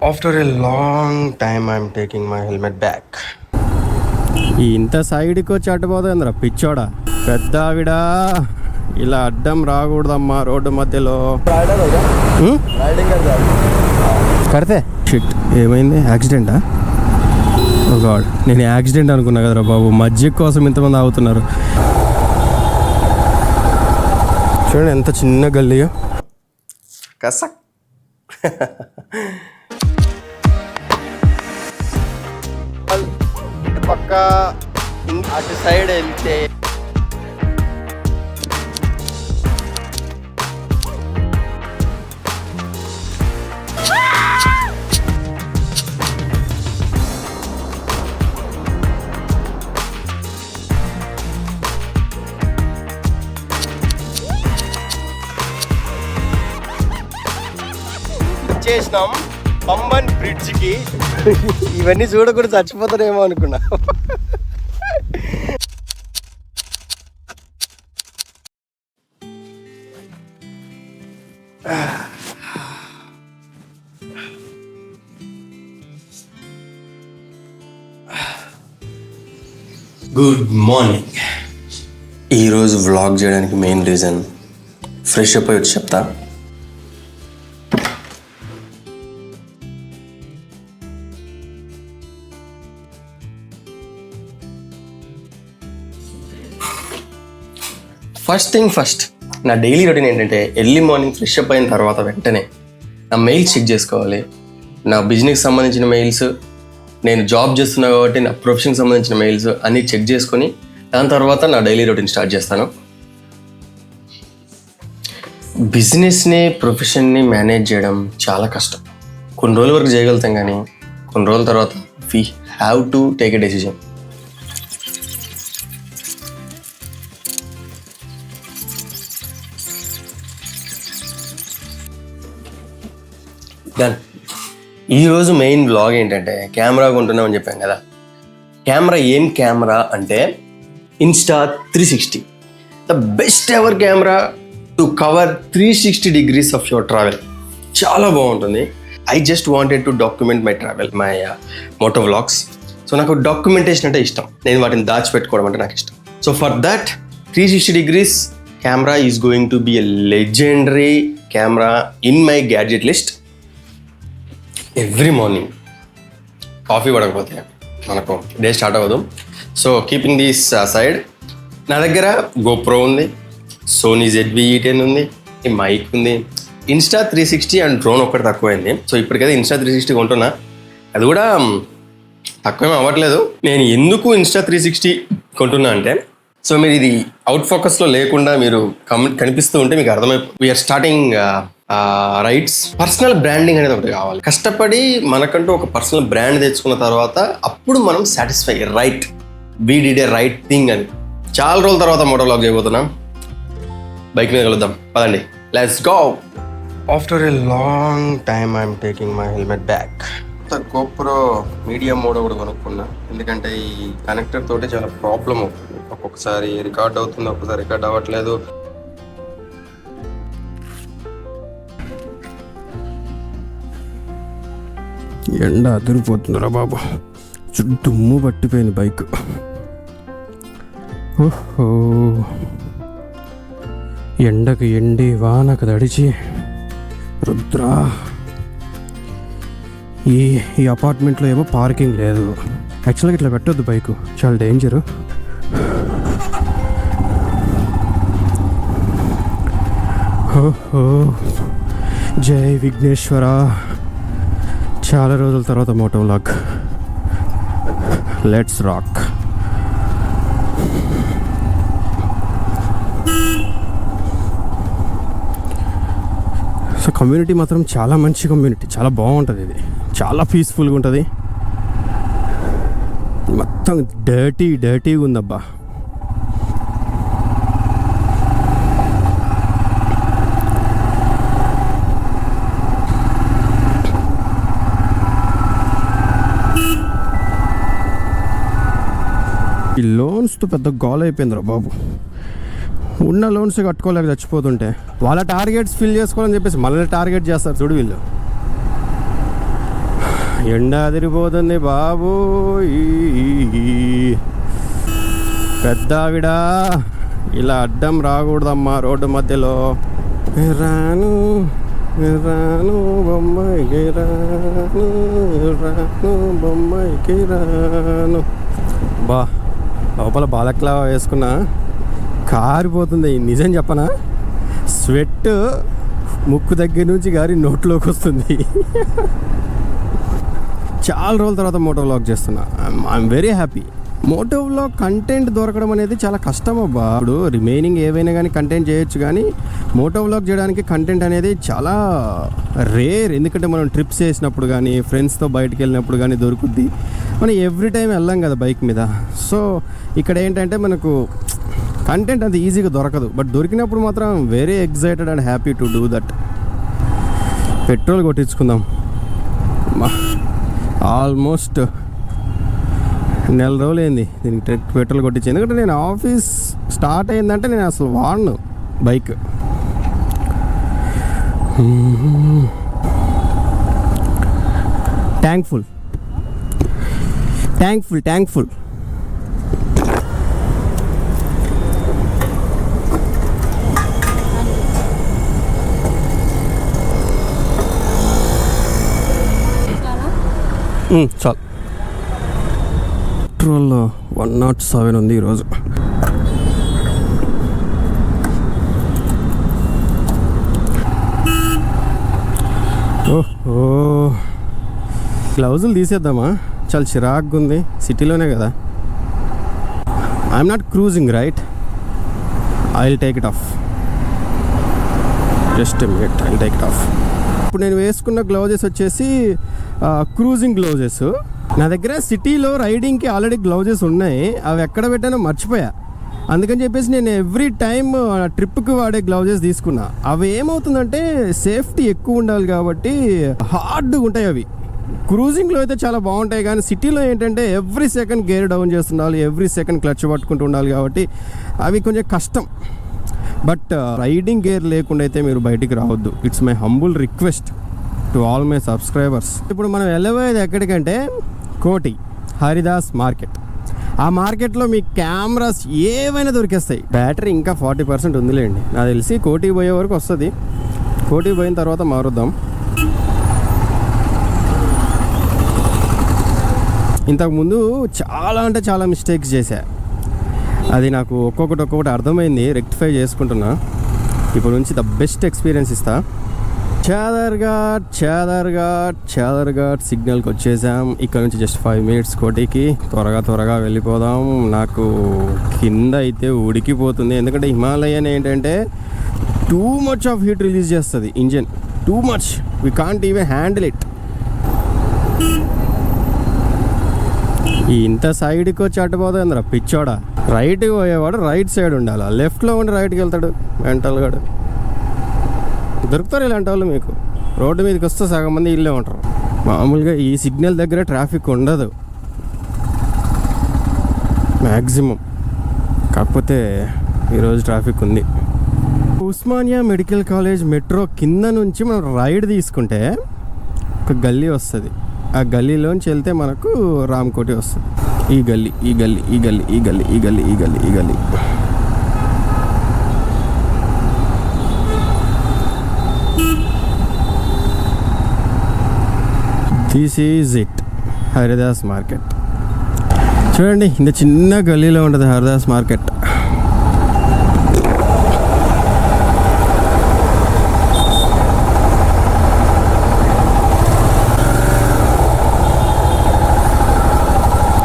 After a long time, I'm taking my helmet back. ఇంత సైడ్కి వచ్చి అడ్డుపోతుందిరా పిచ్చోడా. పెద్ద ఆవిడ ఇలా అడ్డం రాకూడదమ్మా రోడ్డు మధ్యలో. కడితే షిట్ ఏమైంది? యాక్సిడెంటా? ఓ గాడ్, నేను యాక్సిడెంట్ అనుకున్నా కదరా బాబు. మజ్జిగ కోసం ఇంతమంది ఆగుతున్నారు. చూడండి ఎంత చిన్న గల్లీయో. కసక్. పక్క అటు సైడ్ వెళ్తే వచ్చేసినాం పంబన్ బ్రిడ్జ్కి. ఇవన్నీ చూడకూడదు, చచ్చిపోతారేమో అనుకున్నా. Good morning. ఈరోజు వ్లాగ్ చేయడానికి మెయిన్ రీజన్ ఫ్రెష్ అప్ అయ్యి వచ్చి చెప్తా. ఫస్ట్ థింగ్ ఫస్ట్, నా డైలీ రొటీన్ ఏంటంటే ఎర్లీ మార్నింగ్ ఫ్రెష్ అప్ అయిన తర్వాత వెంటనే నా మెయిల్స్ చెక్ చేసుకోవాలి. నా బిజినెస్కి సంబంధించిన మెయిల్స్, నేను జాబ్ చేస్తున్నా కాబట్టి నా ప్రొఫెషన్కి సంబంధించిన మెయిల్స్ అన్నీ చెక్ చేసుకొని దాని తర్వాత నా డైలీ రొటీన్ స్టార్ట్ చేస్తాను. బిజినెస్ని ప్రొఫెషన్ని మేనేజ్ చేయడం చాలా కష్టం. కొన్ని రోజుల వరకు చేయగలుగుతాం, కానీ కొన్ని రోజుల తర్వాత we have to take a decision. Done. ఈరోజు మెయిన్ వ్లాగ్ ఏంటంటే కెమెరా కొంటున్నామని చెప్పాను కదా. ఏం కెమెరా అంటే Insta360, the best ever camera to cover 360 degrees of your travel. చాలా బాగుంటుంది. I just wanted to document my travel, my Moto vlogs. So నాకు documentation అంటే ఇష్టం, నేను వాటిని దాచిపెట్టుకోవడం అంటే నాకు ఇష్టం. So for that 360 degrees camera is going to be a legendary camera in my gadget list. Every morning coffee పడకపోతే మనకు డే స్టార్ట్ అవ్వదు. సో కీపింగ్ దిస్ సైడ్, నా దగ్గర గోప్రో ఉంది, సోనీ ZV-E10 ఉంది, ఈ మైక్ ఉంది, Insta360 అండ్ డ్రోన్ ఒక్కటి తక్కువైంది. సో ఇప్పటికైతే Insta360 కొంటున్నా, అది కూడా తక్కువేమీ అవ్వట్లేదు. నేను ఎందుకు Insta360 కొంటున్నా అంటే, సో మీరు ఇది అవుట్ ఫోకస్లో లేకుండా మీరు కనిపిస్తూ ఉంటే మీకు అర్థమైపో we are starting rights. Personal branding అనేది ఒకటి కావాలి. కష్టపడి మనకంటూ ఒక పర్సనల్ బ్రాండ్ తెచ్చుకున్న తర్వాత అప్పుడు మనం satisfy, right, we did a right thing అని. చాలా రోజుల తర్వాత మోటో వ్లాగ్ చేయబోతున్నాం. బైక్ మీద కలుద్దాం, పదండి, let's go. After a long time I'm taking my helmet back. GoPro medium mode కూడా కొనుక్కున్నా, ఎందుకంటే ఈ కనెక్టర్ తోటి చాలా ప్రాబ్లం అవుతుంది. ఒక్కొక్కసారి రికార్డ్ అవుతుంది, ఒక్కొక్కసారి రికార్డ్ అవ్వట్లేదు. ఎండ అదిరిపోతుందిరా బాబు, దుమ్ము పట్టిపోయింది బైక్. ఓహో, ఎండకు ఎండి వానకు తడిచి రుద్రా. ఈ అపార్ట్మెంట్లో ఏమో పార్కింగ్ లేదు. యాక్చువల్గా ఇట్లా పెట్టొద్దు, బైక్ చాలా డేంజరు. ఓహో, జై విఘ్నేశ్వర. చాలా రోజుల తర్వాత moto vlog, let's rock. So community మాత్రం చాలా మంచి కమ్యూనిటీ, చాలా బాగుంటుంది. ఇది చాలా పీస్ఫుల్గా ఉంటుంది. మొత్తం డర్టీగా ఉందబ్బా. ఈ లోన్స్తో పెద్ద గోల్ అయిపోయిందిరా బాబు. ఉన్న లోన్స్ కట్టుకోలేక చచ్చిపోతుంటే వాళ్ళ టార్గెట్స్ ఫిల్ చేసుకోవాలని చెప్పేసి మళ్ళీ టార్గెట్ చేస్తారు చూడు వీళ్ళు. ఎండ అదిరిపోతుంది బాబు. పెద్దావిడ ఇలా అడ్డం రాకూడదమ్మా రోడ్డు మధ్యలో. రాను రాను బొమ్మాయికి రాను, రాను బొమ్మాయికి రాను. బా లోపల బాలక్లా వేసుకున్నా కారిపోతుంది. నిజం చెప్పనా, స్వెట్ ముక్కు దగ్గర నుంచి గారి నోట్లోకి వస్తుంది. చాలా రోజుల తర్వాత మోటో వ్లాగ్ చేస్తున్నా. I'm very happy. Moto vlog content దొరకడం అనేది చాలా కష్టం అబ్బా. ఇప్పుడు రిమైనింగ్ ఏవైనా కానీ కంటెంట్ చేయొచ్చు, కానీ మోటో వ్లాగ్ చేయడానికి కంటెంట్ అనేది చాలా రేర్. ఎందుకంటే మనం ట్రిప్స్ చేసినప్పుడు కానీ ఫ్రెండ్స్తో బయటకు వెళ్ళినప్పుడు కానీ దొరుకుద్ది. మనం ఎవ్రీ టైం వెళ్ళాం కదా బైక్ మీద. సో ఇక్కడ ఏంటంటే మనకు కంటెంట్ అంత ఈజీగా దొరకదు. బట్ దొరికినప్పుడు మాత్రం very excited and happy to do that. Petrol కొట్టించుకుందాం. ఆల్మోస్ట్ నెల రోజులు అయింది దీనికి పెట్రోల్ కొట్టించి. ఎందుకంటే నేను ఆఫీస్ స్టార్ట్ అయిందంటే నేను అసలు వాడను బైక్. థ్యాంక్ఫుల్. చాలు. పెట్రోల్లో 107 ఉంది ఈరోజు. ఓహో, గ్లౌజులు తీసేద్దామా? చాలా చిరాగ్గా ఉంది. సిటీలోనే కదా. I'm not cruising right. I will take it of. Just minute, I will take it of. ఇప్పుడు నేను వేసుకున్న గ్లౌజెస్ వచ్చేసి క్రూజింగ్ గ్లౌజెస్. నా దగ్గర సిటీలో రైడింగ్కి ఆల్రెడీ గ్లౌజెస్ ఉన్నాయి. అవి ఎక్కడ పెట్టానో మర్చిపోయా. అందుకని చెప్పేసి నేను ఎవ్రీ టైం ట్రిప్కి వాడే గ్లౌజెస్ తీసుకున్నా. అవి ఏమవుతుందంటే సేఫ్టీ ఎక్కువ ఉండాలి కాబట్టి హార్డ్గా ఉంటాయి అవి. క్రూజింగ్లో అయితే చాలా బాగుంటాయి, కానీ సిటీలో ఏంటంటే ఎవ్రీ సెకండ్ గేర్ డౌన్ చేస్తుండాలి, ఎవ్రీ సెకండ్ క్లచ్ పట్టుకుంటూ ఉండాలి కాబట్టి అవి కొంచెం కష్టం. బట్ రైడింగ్ గేర్ లేకుండా అయితే మీరు బయటికి రావద్దు. It's my humble request to all my subscribers. ఇప్పుడు మనం వెళ్ళబోయేది ఎక్కడికంటే కోటి హరిదాస్ మార్కెట్. ఆ మార్కెట్లో మీ కెమెరాస్ ఏవైనా దొరికేస్తాయి. బ్యాటరీ ఇంకా 40% ఉందిలేండి. నాకు తెలిసి కోటికి పోయే వరకు వస్తుంది. కోటికి పోయిన తర్వాత మారుద్దాం. ఇంతకుముందు చాలా అంటే చాలా మిస్టేక్స్ చేశా. అది నాకు ఒక్కొక్కటి అర్థమైంది, రెక్టిఫై చేసుకుంటున్నా. ఇప్పుడు నుంచి ద బెస్ట్ ఎక్స్పీరియన్స్ ఇస్తా. చాదర్ఘాట్ సిగ్నల్కి వచ్చేసాం. ఇక్కడ నుంచి జస్ట్ 5 minutes కోటికి. త్వరగా వెళ్ళిపోదాం. నాకు కింద అయితే ఉడికిపోతుంది. ఎందుకంటే హిమాలయన్ ఏంటంటే too much of heat release చేస్తుంది engine. Too much, we can't even handle it. ఇంత సైడ్కి వచ్చి అడ్డుపోతుందిరా పిచ్చోడా. రైట్కి పోయేవాడు రైట్ సైడ్ ఉండాలి, లెఫ్ట్లో ఉండి రైట్కి వెళ్తాడు మెంటల్ గాడు. దొరుకుతారు ఇలాంటి వాళ్ళు మీకు. రోడ్డు మీదకి వస్తే సగం మంది ఇల్లే ఉంటారు. మామూలుగా ఈ సిగ్నల్ దగ్గర ట్రాఫిక్ ఉండదు మ్యాక్సిమం. కాకపోతే ఈరోజు ట్రాఫిక్ ఉంది. ఉస్మానియా మెడికల్ కాలేజ్ మెట్రో కింద నుంచి మనం రైడ్ తీసుకుంటే ఒక గల్లీ వస్తుంది. ఆ గల్లీలోంచి వెళ్తే మనకు రామ్కోటి వస్తుంది. ఈ గల్లీ this is it, Haridas market. చూడండి, ఇంత చిన్న గల్లీలో ఉంటుంది హరిదాస్ మార్కెట్.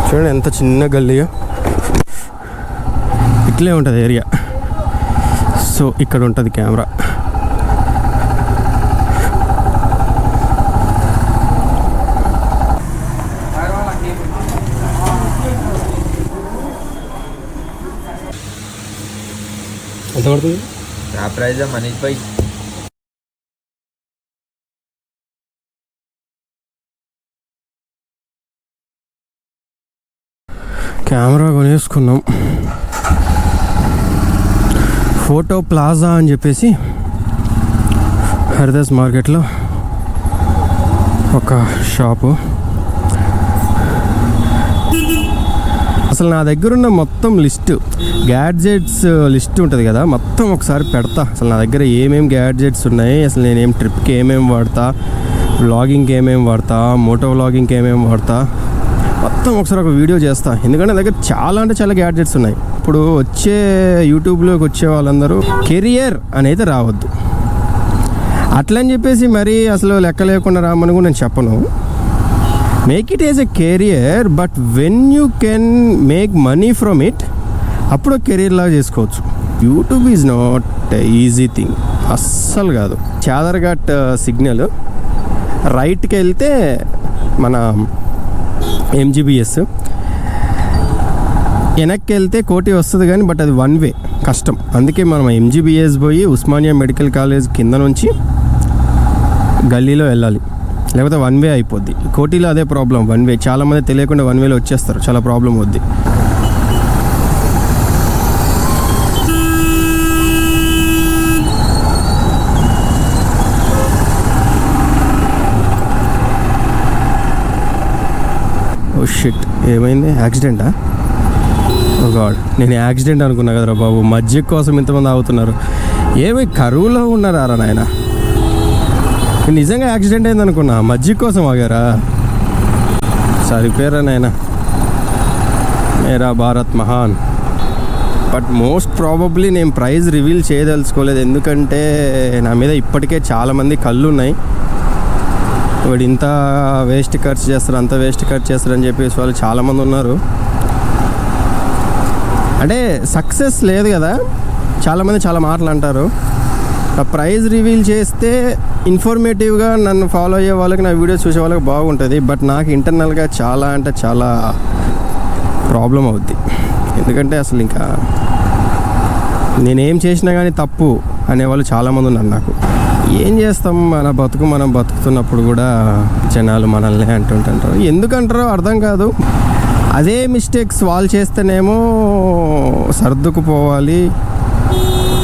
చూడండి ఎంత చిన్న గల్లీయో. ఇట్లే ఉంటుంది ఏరియా. సో ఇక్కడ ఉంటుంది కెమెరా. ఎంత పడుతుంది? ఆ ప్రైజ్ మనీష్ భాయ్. కెమెరా కొనేసుకున్నాం. ఫోటో ప్లాజా అని చెప్పేసి హరిదాస్ మార్కెట్లో ఒక షాపు. అసలు నా దగ్గర ఉన్న మొత్తం లిస్టు గ్యాడ్జెట్స్ లిస్ట్ ఉంటుంది కదా, మొత్తం ఒకసారి పెడతా. అసలు నా దగ్గర ఏమేమి గ్యాడ్జెట్స్ ఉన్నాయి, అసలు నేనేం ట్రిప్కి ఏమేమి వాడతా, వ్లాగింగ్కి ఏమేమి వాడతా, మోటో వ్లాగింగ్కి ఏమేమి వాడతా, మొత్తం ఒకసారి ఒక వీడియో చేస్తా. ఎందుకంటే నా దగ్గర చాలా అంటే చాలా గ్యాడ్జెట్స్ ఉన్నాయి. ఇప్పుడు వచ్చే యూట్యూబ్లోకి వచ్చే వాళ్ళందరూ కెరియర్ అనేది రావద్దు అట్లని చెప్పేసి మరీ అసలు లెక్క లేకుండా రామని కూడా నేను చెప్పను. Make it is a career, but when you can make money from it, అప్పుడు కెరీర్ లాగా చేసుకోవచ్చు. YouTube is not easy thing, అస్సలు కాదు. చాదర్ఘాట్ సిగ్నల్ రైట్కి వెళ్తే మన ఎంజీబీఎస్, వెనక్కి వెళ్తే కోటి వస్తుంది కానీ బట్ అది వన్ వే, కష్టం. అందుకే మనం ఎంజీబీఎస్ పోయి ఉస్మానియా మెడికల్ కాలేజ్ కింద నుంచి గల్లీలో వెళ్ళాలి, లేకపోతే వన్ వే అయిపోద్ది. కోటిలో అదే ప్రాబ్లం, వన్ వే. చాలామంది తెలియకుండా వన్ వేలో వచ్చేస్తారు, చాలా ప్రాబ్లం అవుద్ది. ఓ షిట్, ఏమైంది? యాక్సిడెంటా? ఓ గాడ్, నేను యాక్సిడెంట్ అనుకున్నా కదరా బాబు. మజ్జిగ కోసం ఇంతమంది ఆగుతున్నారు. ఏమి కరువులో ఉన్నారా నాయన? నిజంగా యాక్సిడెంట్ అయింది అనుకున్నా, మజ్జిగ కోసం ఆగారా? సరిపోయారా నాయన. మేరా భారత్ మహాన్. బట్ మోస్ట్ ప్రాబబ్లీ నేను ప్రైజ్ రివీల్ చేయదలుచుకోలేదు, ఎందుకంటే నా మీద ఇప్పటికే చాలామంది కళ్ళు ఉన్నాయి. వాడు ఇంత వేస్ట్ ఖర్చు చేస్తారు, అంత వేస్ట్ ఖర్చు చేస్తారు అని చెప్పేసి వాళ్ళు చాలామంది ఉన్నారు. అంటే సక్సెస్ లేదు కదా, చాలామంది చాలా మాటలు అంటారు. ఆ ప్రైజ్ రివీల్ చేస్తే ఇన్ఫర్మేటివ్గా నన్ను ఫాలో అయ్యే వాళ్ళకి, నా వీడియోస్ చూసే వాళ్ళకి బాగుంటుంది. బట్ నాకు ఇంటర్నల్గా చాలా అంటే చాలా ప్రాబ్లం అవుద్ది. ఎందుకంటే అసలు ఇంకా నేనేం చేసినా కానీ తప్పు అనేవాళ్ళు చాలామంది ఉన్నారు. నాకు ఏం చేస్తాం, మన బతుకు మనం బతుకుతున్నప్పుడు కూడా జనాలు మనల్ని అంటుంటారు. ఎందుకంటారో అర్థం కాదు. అదే మిస్టేక్స్ వాళ్ళు చేస్తేనేమో సర్దుకుపోవాలి,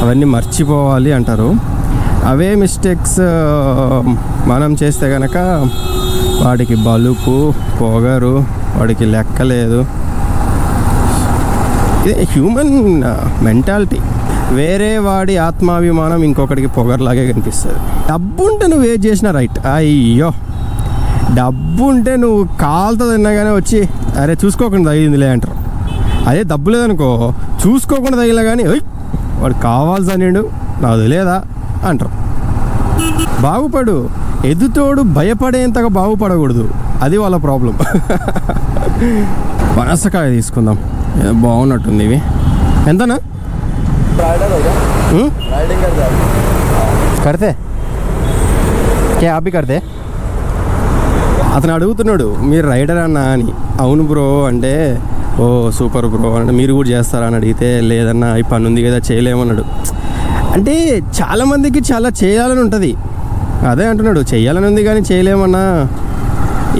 అవన్నీ మర్చిపోవాలి అంటారు. అవే మిస్టేక్స్ మనం చేస్తే కనుక వాడికి బలుపు పొగరు, వాడికి లెక్కలేదు. ఇది హ్యూమన్ మెంటాలిటీ. వేరే వాడి ఆత్మాభిమానం ఇంకొకటికి పొగర్లాగే కనిపిస్తుంది. డబ్బు ఉంటే నువ్వు ఏది చేసినా రైట్. అయ్యో, డబ్బు ఉంటే నువ్వు కాలుతో తిన్నాగానే వచ్చి అరే చూసుకోకుండా తగిలిందిలే అంటారు. అదే డబ్బు లేదనుకో, చూసుకోకుండా తగిలినా కానీ వాడు కావాల్సనిడు నాది లేదా అంటారు. బాగుపడు, ఎదుటోడు భయపడేంతగా బాగుపడకూడదు, అది వాళ్ళ ప్రాబ్లం. పనసకాయ తీసుకుందాం, బాగున్నట్టుంది. ఇవి ఎంతనా? కడితే అవి కడితే అతను అడుగుతున్నాడు మీరు రైడర్ అన్నా అని. అవును బ్రో అంటే, ఓ సూపర్ బ్రో అంటే మీరు కూడా చేస్తారా అని అడిగితే, లేదన్నా ఈ పని ఉంది కదా చేయలేమన్నాడు. అంటే చాలామందికి చాలా చేయాలని ఉంటుంది, అదే అంటున్నాడు. చేయాలని ఉంది కానీ చేయలేమన్నా,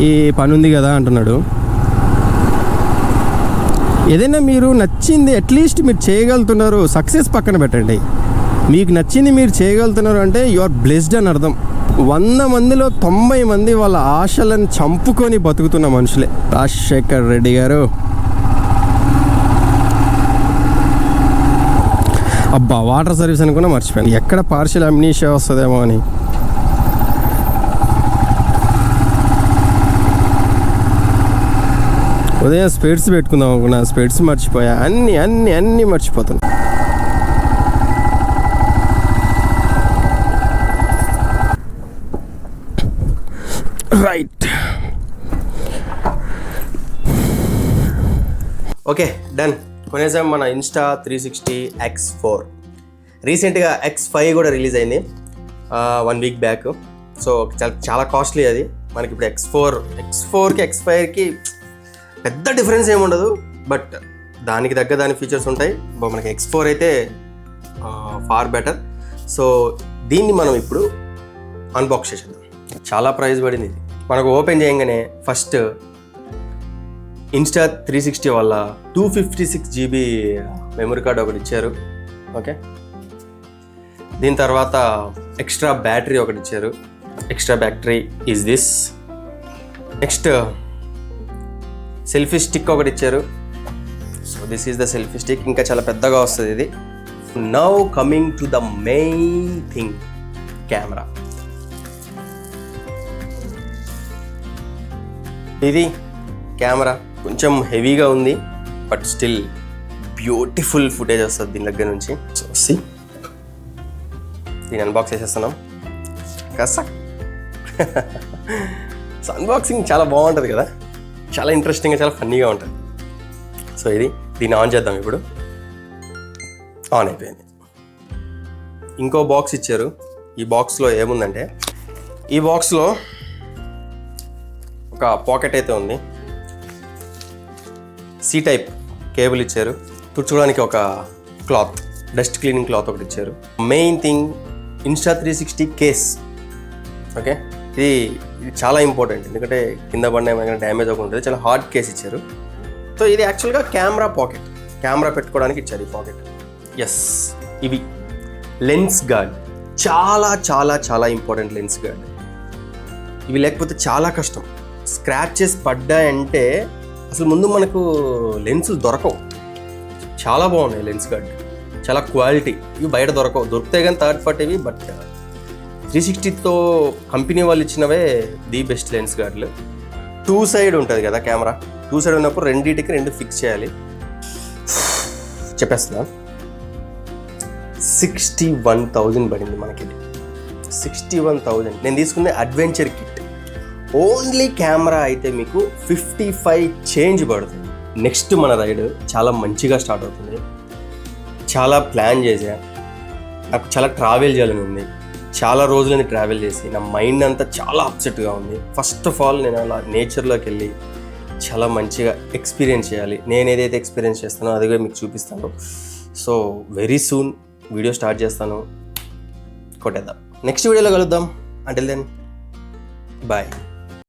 ఈ పని ఉంది కదా అంటున్నాడు. ఏదైనా మీరు నచ్చింది అట్లీస్ట్ మీరు చేయగలుగుతున్నారు, సక్సెస్ పక్కన పెట్టండి. మీకు నచ్చింది మీరు చేయగలుగుతున్నారు అంటే యు ఆర్ బ్లెస్డ్ అని అర్థం. 100 మందిలో 90 మంది వాళ్ళ ఆశలను చంపుకొని బతుకుతున్న మనుషులే. రాజశేఖర్ రెడ్డి గారు, అబ్బా వాటర్ సర్వీస్ అనుకున్నా మర్చిపోయాను. ఎక్కడ పార్షియల్ అమ్నీషియా వస్తుందేమో అని. ఉదయం స్పెట్స్ పెట్టుకుందాం అనుకున్నా, స్పెట్స్ మర్చిపోయా. అన్నీ మర్చిపోతాను. Right, okay done. కొనేసాం మన ఇన్స్టా 360 X4. రీసెంట్గా X5 కూడా రిలీజ్ అయింది 1 వీక్ బ్యాక్. సో చాలా కాస్ట్లీ అది. మనకి ఇప్పుడు X4కి X5కి పెద్ద డిఫరెన్స్ ఏమి ఉండదు, బట్ దానికి తగ్గ దాని ఫీచర్స్ ఉంటాయి. మనకి X4 అయితే ఫార్ బెటర్. సో దీన్ని మనం ఇప్పుడు అన్బాక్స్ చేసేద్దాం. చాలా ప్రైస్ పడింది ఇది. మనకు ఓపెన్ చేయగానే ఫస్ట్ ఇన్స్టా 360 వల్ల 256 GB మెమరీ కార్డ్ ఒకటి ఇచ్చారు. ఓకే, దీని తర్వాత ఎక్స్ట్రా బ్యాటరీ ఒకటి ఇచ్చారు. Extra battery is this. Next selfie stick ఒకటి ఇచ్చారు. So this is the selfie stick. ఇంకా చాలా పెద్దగా వస్తుంది ఇది. Now coming to the main thing, camera. ఇది కెమెరా కొంచెం హెవీగా ఉంది, బట్ స్టిల్ బ్యూటిఫుల్ ఫుటేజ్ వస్తుంది దీని దగ్గర నుంచి. సో సి, దీన్ని అన్బాక్స్ చేసేస్తున్నాం కాస్త. సో అన్బాక్సింగ్ చాలా బాగుంటుంది కదా, చాలా ఇంట్రెస్టింగ్గా, చాలా ఫన్నీగా ఉంటుంది. సో దీన్ని ఆన్ చేద్దాం ఇప్పుడు. ఆన్ అయిపోయింది. ఇంకో బాక్స్ ఇచ్చారు. ఈ బాక్స్లో ఏముందంటే, ఈ బాక్స్లో ఒక పాకెట్ అయితే ఉంది. సి టైప్ కేబుల్ ఇచ్చారు. తుడుచుకోవడానికి ఒక క్లాత్, డస్ట్ క్లీనింగ్ క్లాత్ ఒకటి ఇచ్చారు. Main thing, Insta360 case. Okay, ఇది చాలా ఇంపార్టెంట్, ఎందుకంటే కింద పడిన ఏమైనా డ్యామేజ్ అవ్వకుండా ఉంటుంది. చాలా హార్డ్ కేస్ ఇచ్చారు. సో ఇది యాక్చువల్గా కెమెరా పాకెట్, కెమెరా పెట్టుకోవడానికి ఇచ్చారు ఈ పాకెట్. ఎస్, ఇవి లెన్స్ గార్డ్, చాలా చాలా చాలా ఇంపార్టెంట్ లెన్స్ గార్డ్. ఇవి లేకపోతే చాలా కష్టం. స్క్రాచెస్ పడ్డాయంటే అసలు ముందు మనకు లెన్సులు దొరకవు. చాలా బాగున్నాయి లెన్స్ గార్డ్, చాలా క్వాలిటీ. ఇవి బయట దొరకవు, దొరికితే కానీ థర్డ్ పార్టీవి. బట్ 360తో కంపెనీ వాళ్ళు ఇచ్చినవే ది బెస్ట్ లెన్స్ గార్డ్లు. 2 సైడ్ ఉంటుంది కదా కెమెరా, 2 సైడ్ ఉన్నప్పుడు రెండింటికి 2 ఫిక్స్ చేయాలి. చెప్పేస్తున్నా, 61,000 పడింది మనకి ఇది. 61,000. నేను తీసుకునే అడ్వెంచర్ కిట్. ఓన్లీ కెమెరా అయితే మీకు 55 చేంజ్ పడుతుంది. నెక్స్ట్ మన రైడ్ చాలా మంచిగా స్టార్ట్ అవుతుంది. చాలా ప్లాన్ చేశా, నాకు చాలా ట్రావెల్ చేయాలని ఉంది. చాలా రోజులని ట్రావెల్ చేసి నా మైండ్ అంతా చాలా అప్సెట్గా ఉంది. ఫస్ట్ ఆఫ్ ఆల్ నేను అలా నేచర్లోకి వెళ్ళి చాలా మంచిగా ఎక్స్పీరియన్స్ చేయాలి. నేను ఏదైతే ఎక్స్పీరియన్స్ చేస్తానో అదిగా మీకు చూపిస్తాను. So very soon video start చేస్తాను. కొట్టేద్దాం, నెక్స్ట్ వీడియోలో కలుద్దాం. Until then bye.